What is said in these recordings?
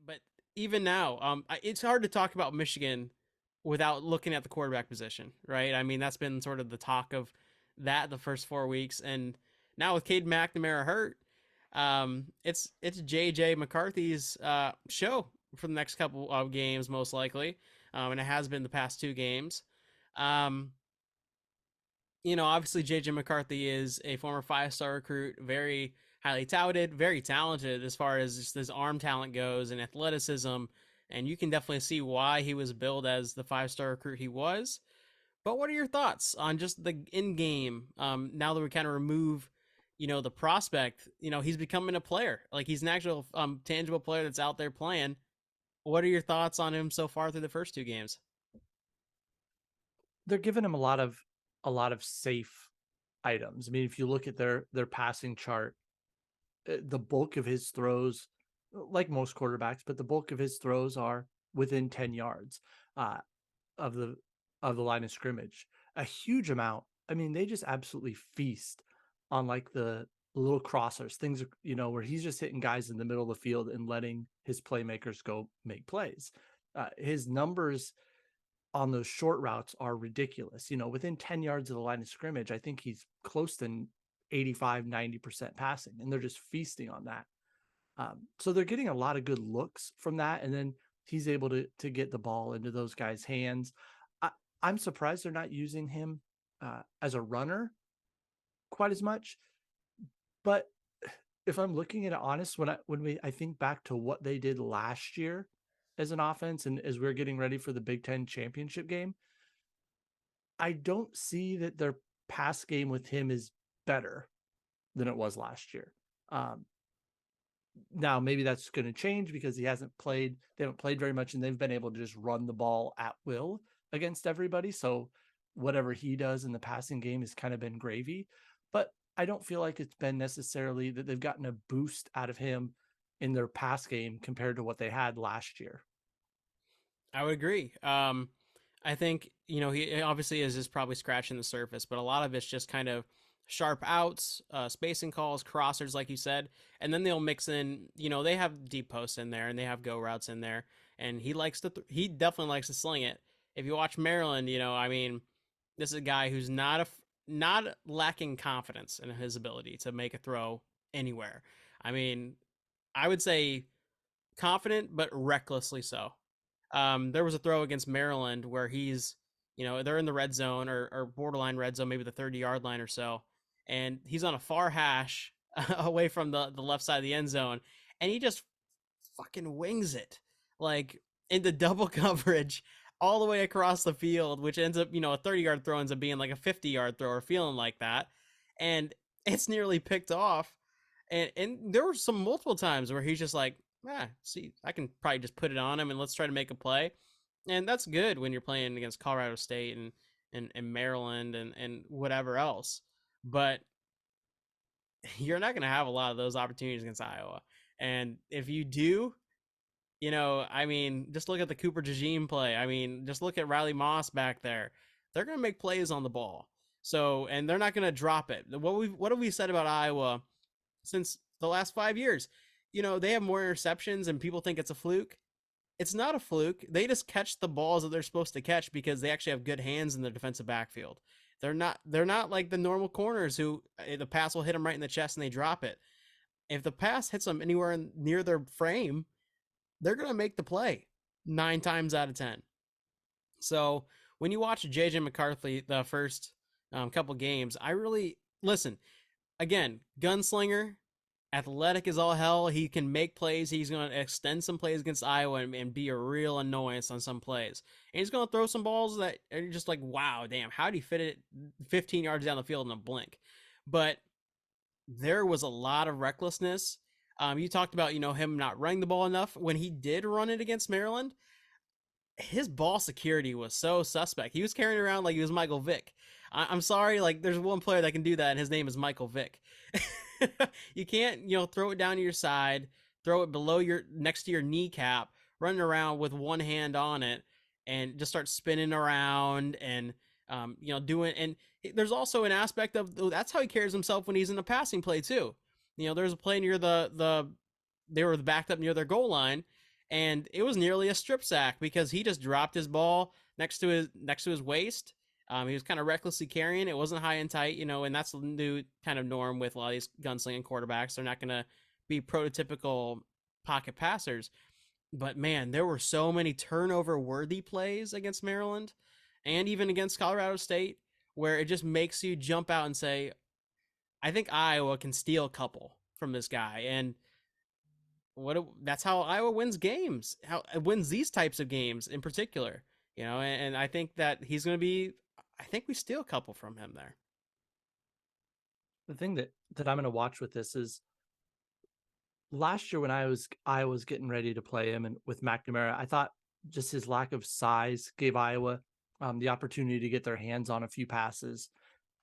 But even now, it's hard to talk about Michigan without looking at the quarterback position, right? I mean, that's been sort of the talk of that the first 4 weeks, and now with Cade McNamara hurt, it's JJ McCarthy's show for the next couple of games, most likely, and it has been the past two games. Um, Obviously JJ McCarthy is a former five-star recruit, very highly touted, very talented as far as just his arm talent goes and athleticism. And you can definitely see why he was billed as the five-star recruit he was. But what are your thoughts on just the in game? Now that we kind of remove, the prospect, he's becoming a player. Like he's an actual tangible player that's out there playing. What are your thoughts on him so far through the first two games? They're giving him a lot of safe items. I mean, if you look at their passing chart, the bulk of his throws, like most quarterbacks, but the bulk of his throws are within 10 yards uh, of the line of scrimmage. A huge amount. I mean, they just absolutely feast on like the little crossers, things where he's just hitting guys in the middle of the field and letting his playmakers go make plays. His numbers on those short routes are ridiculous. Within 10 yards of the line of scrimmage, I think he's close to 85-90% passing, and they're just feasting on that. So they're getting a lot of good looks from that, and then he's able to get the ball into those guys' hands. I, I'm surprised they're not using him as a runner quite as much. But if I'm looking at it honest, I think back to what they did last year as an offense, and as we're getting ready for the Big Ten championship game, I don't see that their pass game with him is better than it was last year. Um, Now maybe that's going to change because they haven't played very much, and they've been able to just run the ball at will against everybody. So whatever he does in the passing game has kind of been gravy. But I don't feel like it's been necessarily that they've gotten a boost out of him in their pass game compared to what they had last year. I would agree. I think he obviously is just probably scratching the surface, but a lot of it's just kind of sharp outs, spacing calls, crossers, like you said, and then they'll mix in. They have deep posts in there and they have go routes in there, and he definitely likes to sling it. If you watch Maryland, I mean, this is a guy who's not lacking confidence in his ability to make a throw anywhere. I mean, I would say confident but recklessly so. There was a throw against Maryland where they're in the red zone or borderline red zone, maybe the 30-yard line or so, and he's on a far hash away from the left side of the end zone, and he just fucking wings it like into double coverage all the way across the field, which ends up, a 30-yard throw ends up being like a 50-yard throw or feeling like that, and it's nearly picked off. And there were some multiple times where he's just like, see, I can probably just put it on him and let's try to make a play. And that's good when you're playing against Colorado State and Maryland and whatever else. But you're not going to have a lot of those opportunities against Iowa. And if you do, I mean, just look at the Cooper DeJean play. I mean, just look at Riley Moss back there. They're going to make plays on the ball. So, and they're not going to drop it. What have we said about Iowa since the last 5 years? They have more interceptions and people think it's a fluke. It's not a fluke. They just catch the balls that they're supposed to catch because they actually have good hands in the defensive backfield. They're not like the normal corners who the pass will hit them right in the chest and they drop it. If the pass hits them anywhere near their frame, they're going to make the play 9 times out of 10. So when you watch JJ McCarthy the first couple games, I really listen. Again, gunslinger, athletic as all hell. He can make plays. He's going to extend some plays against Iowa and be a real annoyance on some plays. And he's going to throw some balls that are just like, wow, damn, how did he fit it 15 yards down the field in a blink? But there was a lot of recklessness. You talked about, him not running the ball enough. When he did run it against Maryland, his ball security was so suspect. He was carrying around like he was Michael Vick. I'm sorry, like there's one player that can do that, and his name is Michael Vick. You can't, throw it down to your side, throw it below next to your kneecap, running around with one hand on it, and just start spinning around and doing. And there's also an aspect of that's how he carries himself when he's in the passing play too. There's a play near they were backed up near their goal line, and it was nearly a strip sack because he just dropped his ball next to his waist. He was kind of recklessly carrying. It wasn't high and tight, and that's the new kind of norm with a lot of these gunslinging quarterbacks. They're not going to be prototypical pocket passers. But man, there were so many turnover worthy plays against Maryland and even against Colorado State where it just makes you jump out and say, I think Iowa can steal a couple from this guy. And that's how Iowa wins games. How it wins these types of games in particular. And I think that he's going to be. I think we steal a couple from him there. The thing that I'm going to watch with this is last year when I was getting ready to play him and with McNamara, I thought just his lack of size gave Iowa the opportunity to get their hands on a few passes.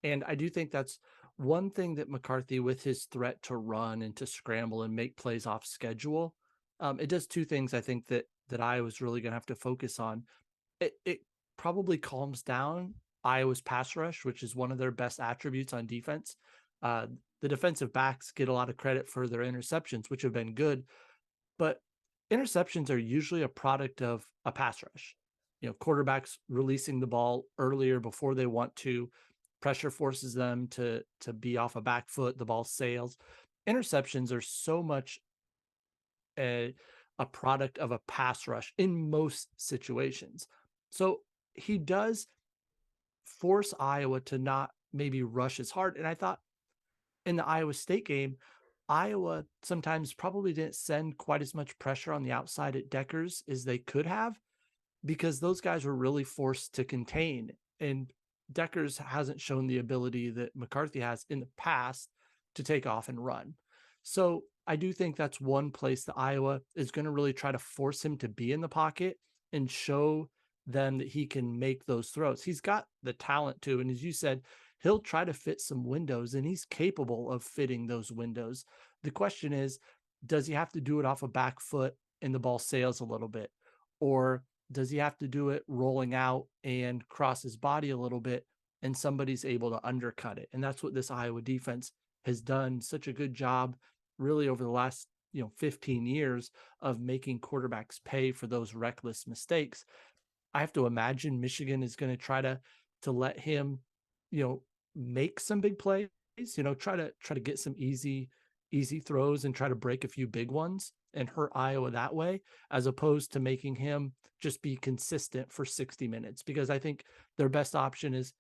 And I do think that's one thing that McCarthy, with his threat to run and to scramble and make plays off schedule, it does two things. I think that Iowa's really going to have to focus on. It probably calms down Iowa's pass rush, which is one of their best attributes on defense. Uh, the defensive backs get a lot of credit for their interceptions, which have been good, but interceptions are usually a product of a pass rush. Quarterbacks releasing the ball earlier before they want to, pressure forces them to be off a back foot, the ball sails. Interceptions are so much a a product of a pass rush in most situations. So he does force Iowa to not maybe rush as hard. And I thought in the Iowa State game, Iowa sometimes probably didn't send quite as much pressure on the outside at Deckers as they could have because those guys were really forced to contain. And Deckers hasn't shown the ability that McCarthy has in the past to take off and run. So I do think that's one place that Iowa is going to really try to force him to be in the pocket and show them that he can make those throws. He's got the talent to, and as you said, he'll try to fit some windows and he's capable of fitting those windows. The question is, does he have to do it off a back foot and the ball sails a little bit? Or does he have to do it rolling out and cross his body a little bit and somebody's able to undercut it? And that's what this Iowa defense has done such a good job really over the last 15 years of making quarterbacks pay for those reckless mistakes. I have to imagine Michigan is going to try to let him, make some big plays, try to get some easy throws and try to break a few big ones and hurt Iowa that way, as opposed to making him just be consistent for 60 minutes. Because I think their best option is,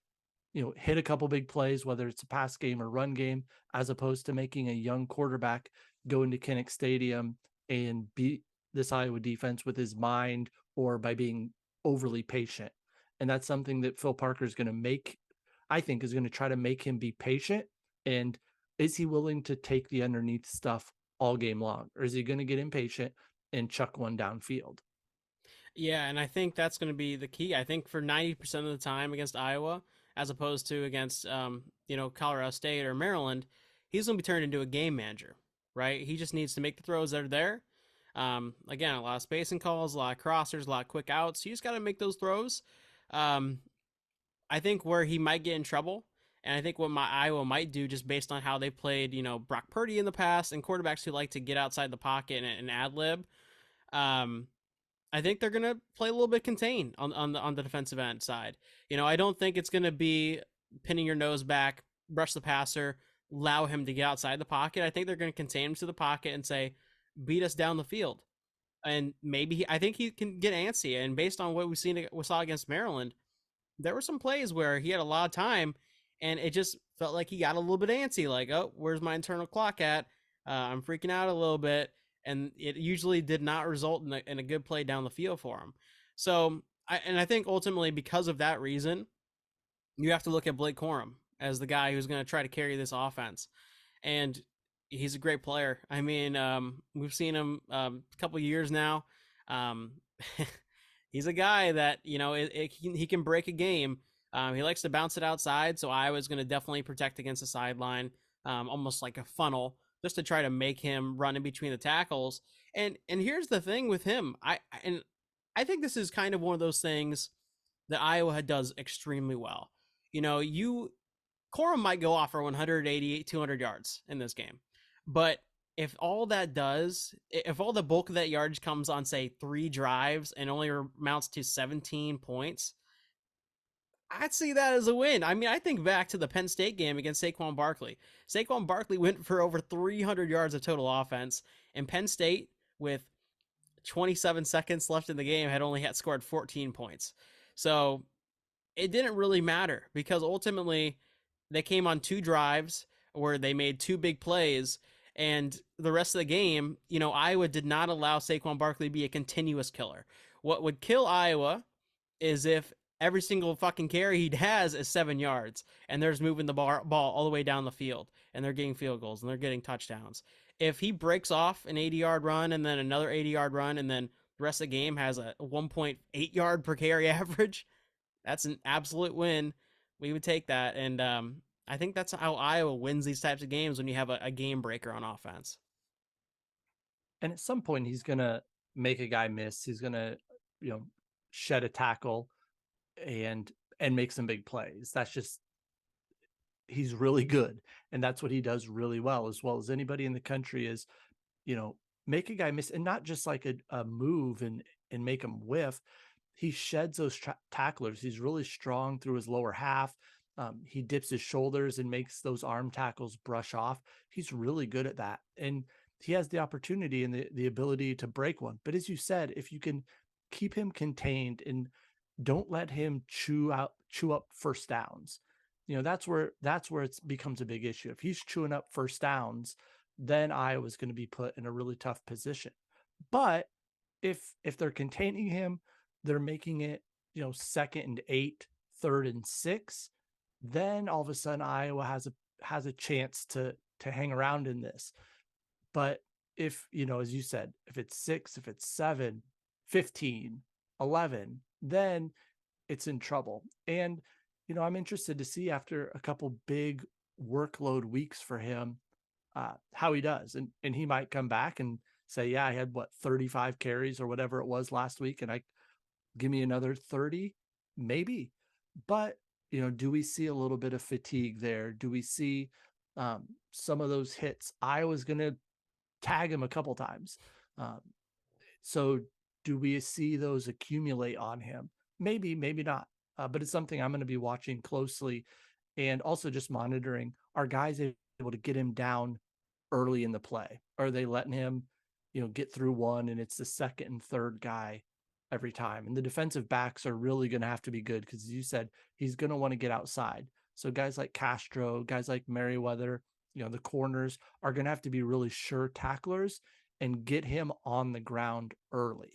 hit a couple big plays, whether it's a pass game or run game, as opposed to making a young quarterback go into Kinnick Stadium and beat this Iowa defense with his mind or by being overly patient. And that's something that Phil Parker is going to I think is going to try to make him be patient. And is he willing to take the underneath stuff all game long? Or is he going to get impatient and chuck one downfield? Yeah, and I think that's going to be the key. I think for 90% of the time against Iowa, as opposed to against Colorado State or Maryland, he's going to be turned into a game manager, right? He just needs to make the throws that are there. Again, a lot of spacing calls, a lot of crossers, a lot of quick outs. You just got to make those throws. Um, I think where he might get in trouble, and I think what my Iowa might do, just based on how they played, Brock Purdy in the past and quarterbacks who like to get outside the pocket and ad lib. Um, I think they're gonna play a little bit contained on the defensive end side. I don't think it's gonna be pinning your nose back, brush the passer, allow him to get outside the pocket. I think they're gonna contain him to the pocket and say, beat us down the field. And maybe I think he can get antsy. And based on what we saw against Maryland, there were some plays where he had a lot of time, and it just felt like he got a little bit antsy. Like, oh, where's my internal clock at? I'm freaking out a little bit, and it usually did not result in a good play down the field for him. So, I think ultimately because of that reason, you have to look at Blake Corum as the guy who's going to try to carry this offense, and he's a great player. I mean, we've seen him a couple years now. Um, he's a guy that he can break a game. He likes to bounce it outside, so Iowa's going to definitely protect against the sideline, almost like a funnel, just to try to make him run in between the tackles. And here's the thing with him, I think this is kind of one of those things that Iowa does extremely well. You Corum might go off for 180, 200 yards in this game, but if all that does, if all the bulk of that yardage comes on, say, 3 drives and only amounts to 17 points, I'd see that as a win. I mean, I think back to the Penn State game against Saquon Barkley. Saquon Barkley went for over 300 yards of total offense, and Penn State, with 27 seconds left in the game, had scored 14 points. So it didn't really matter because ultimately they came on 2 drives where they made 2 big plays. And the rest of the game, Iowa did not allow Saquon Barkley to be a continuous killer. What would kill Iowa is if every single fucking carry he has is 7 yards and they're just moving the ball all the way down the field and they're getting field goals and they're getting touchdowns. If he breaks off an 80-yard run and then another 80-yard run and then the rest of the game has a 1.8 yard per carry average, that's an absolute win. We would take that. And I think that's how Iowa wins these types of games, when you have a game breaker on offense. And at some point, he's gonna make a guy miss. He's gonna, you know, shed a tackle and make some big plays. That's just, he's really good, and that's what he does really well as anybody in the country is, make a guy miss, and not just like a move and make him whiff. He sheds those tacklers. He's really strong through his lower half. He dips his shoulders and makes those arm tackles brush off. He's really good at that, and he has the opportunity and the ability to break one. But as you said, if you can keep him contained and don't let him chew up first downs, that's where it becomes a big issue. If he's chewing up first downs, then Iowa's going to be put in a really tough position. But if they're containing him, they're making it, 2nd and 8, 3rd and 6, then all of a sudden Iowa has a chance to hang around in this. But if, as you said, if it's 6, if it's 7, 15, 11, then it's in trouble. And, I'm interested to see, after a couple big workload weeks for him, how he does. And he might come back and say, yeah, I had 35 carries or whatever it was last week, and I give me another 30, maybe. But, do we see a little bit of fatigue there? Do we see some of those hits? Iowa's going to tag him a couple times. So do we see those accumulate on him? Maybe, maybe not. But it's something I'm going to be watching closely, and also just monitoring. Are guys able to get him down early in the play? Are they letting him, get through one and it's the second and third guy every time? And the defensive backs are really going to have to be good, because as you said, he's going to want to get outside. So guys like Castro, guys like Merriweather, the corners are going to have to be really sure tacklers and get him on the ground early.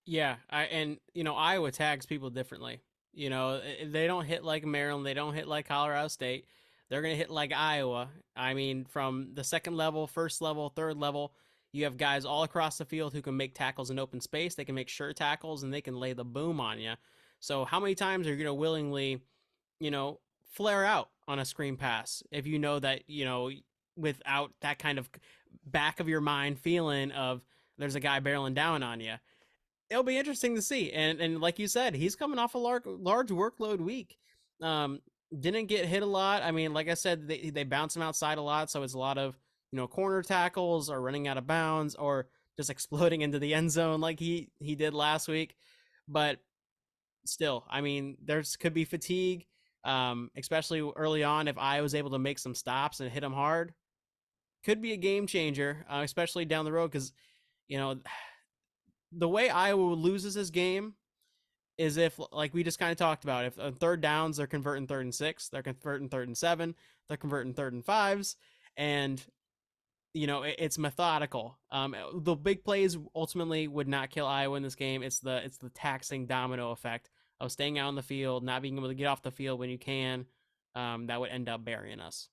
Yeah, Iowa tags people differently. They don't hit like Maryland, they don't hit like Colorado State. They're going to hit like Iowa. I mean, from the second level, first level, third level, you have guys all across the field who can make tackles in open space. They can make sure tackles and they can lay the boom on you. So how many times are you going to willingly, flare out on a screen pass if you know that, without that kind of back of your mind feeling of there's a guy barreling down on you? It'll be interesting to see. And like you said, he's coming off a large workload week. Um, didn't get hit a lot. I mean, like I said, they bounce him outside a lot, so it's a lot of corner tackles or running out of bounds or just exploding into the end zone like he did last week. But still, I mean, there's could be fatigue, especially early on. If I was able to make some stops and hit him hard, could be a game changer, especially down the road, because you know the way Iowa loses this game is if, like we just kind of talked about, if on third downs they're converting 3rd and 6, they're converting 3rd and 7, they're converting 3rd and 5s, and it's methodical. The big plays ultimately would not kill Iowa in this game. It's the taxing domino effect of staying out on the field, not being able to get off the field when you can, that would end up burying us.